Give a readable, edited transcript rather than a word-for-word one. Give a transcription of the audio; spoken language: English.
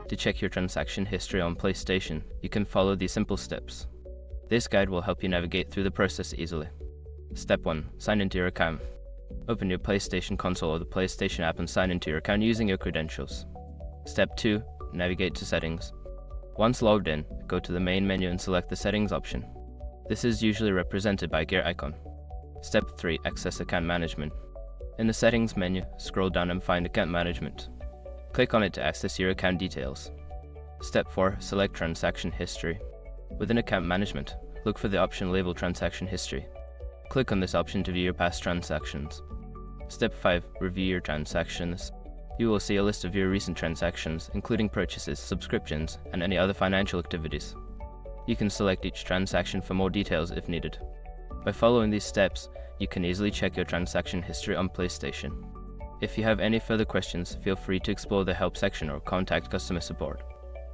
To check your transaction history on PlayStation, you can follow these simple steps. This guide will help you navigate through the process easily. Step 1. Sign into your account. Open your PlayStation console or the PlayStation app and sign into your account using your credentials. Step 2. Navigate to Settings. Once logged in, go to the main menu and select the Settings option. This is usually represented by a gear icon. Step 3. Access Account Management. In the Settings menu, scroll down and find Account Management. Click on it to access your account details. Step 4. Select Transaction History. Within Account Management, look for the option labeled Transaction History. Click on this option to view your past transactions. Step 5. Review your transactions. You will see a list of your recent transactions, including purchases, subscriptions, and any other financial activities. You can select each transaction for more details if needed. By following these steps, you can easily check your transaction history on PlayStation. If you have any further questions, feel free to explore the help section or contact customer support.